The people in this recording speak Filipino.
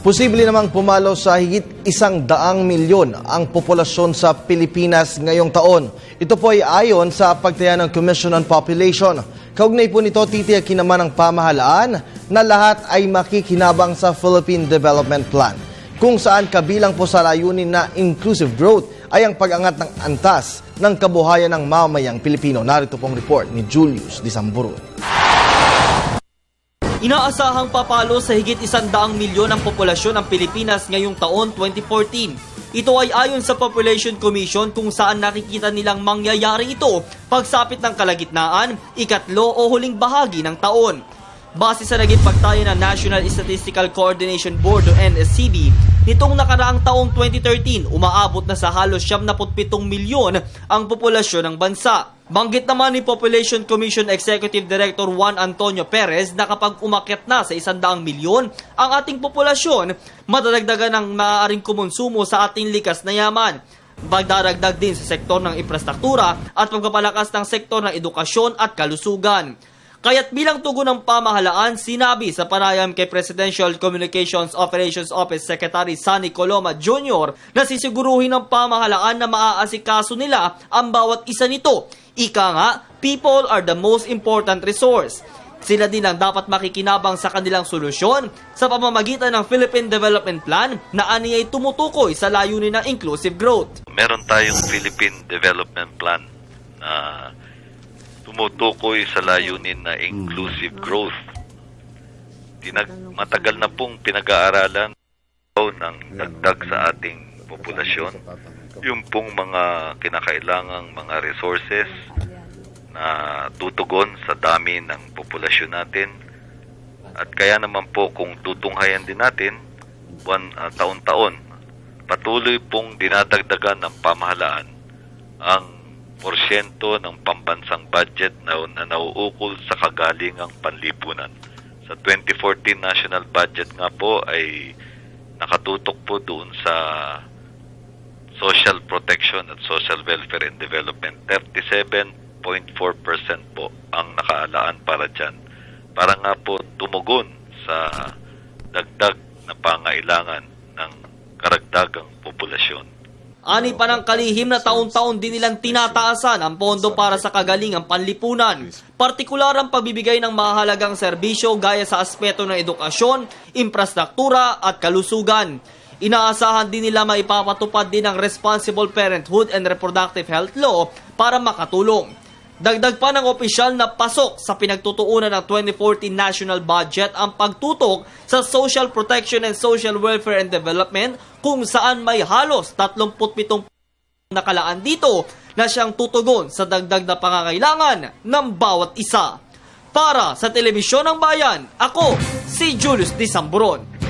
Posible namang pumalo sa higit 100 milyon ang populasyon sa Pilipinas ngayong taon. Ito po ay ayon sa pagtaya ng Commission on Population. Kaugnay po nito, titiyakin naman ng pamahalaan na lahat ay makikinabang sa Philippine Development Plan, kung saan kabilang po sa layunin na inclusive growth ay ang pag-angat ng antas ng kabuhayan ng mamamayang Pilipino. Narito pong report ni Julius Disamburu. Inaasahang papalo sa higit 100 milyon ang populasyon ng Pilipinas ngayong taon 2014. Ito ay ayon sa Population Commission kung saan nakikita nilang mangyayari ito pagsapit ng kalagitnaan, ikatlo o huling bahagi ng taon. Base sa naging pagtaya ng National Statistical Coordination Board o NSCB, nitong nakaraang taong 2013, umaabot na sa halos 77 milyon ang populasyon ng bansa. Banggit naman ni Population Commission Executive Director Juan Antonio Perez na kapag umakyat na sa 100 milyon ang ating populasyon, madadagdagan ng maaaring kumonsumo sa ating likas na yaman. Magdaragdag din sa sektor ng infrastruktura at pagpapalakas ng sektor ng edukasyon at kalusugan. Kaya't bilang tugon ng pamahalaan, sinabi sa panayam kay Presidential Communications Operations Office Secretary Sonny Coloma Jr. na sisiguruhin ng pamahalaan na maaasikaso nila ang bawat isa nito. Ika nga, people are the most important resource. Sila din ang dapat makikinabang sa kanilang solusyon sa pamamagitan ng Philippine Development Plan na aniyay tumutukoy sa layunin ng inclusive growth. Meron tayong Philippine Development Plan na tumutukoy sa layunin na inclusive growth. Matagal na pong pinag-aaralan ng dagdag sa ating populasyon, yung pong mga kinakailangang mga resources na tutugon sa dami ng populasyon natin. At kaya naman po kung tutunghayan din natin, taon-taon, patuloy pong dinadagdagan ng pamahalaan ang porsyento ng pambansang budget na nauukol sa kagalingang panlipunan. Sa 2014 national budget nga po ay nakatutok po doon sa social protection at social welfare and development. 37.4% po ang nakaalaan para dyan. Para nga po tumugon sa dagdag na pangailangan ng karagdagang populasyon. Ani pa ng kalihim na taon-taon din nilang tinataasan ang pondo para sa kagalingang panlipunan. Partikular ang pagbibigay ng mahalagang serbisyo gaya sa aspeto ng edukasyon, infrastruktura at kalusugan. Inaasahan din nila maipapatupad din ang Responsible Parenthood and Reproductive Health Law para makatulong. Dagdag pa ng opisyal na pasok sa pinagtutuunan ng 2014 national budget ang pagtutok sa social protection and social welfare and development kung saan may halos 37 nakalaan dito na siyang tutugon sa dagdag na pangangailangan ng bawat isa. Para sa Telebisyon ng Bayan, ako si Julius Disamburon.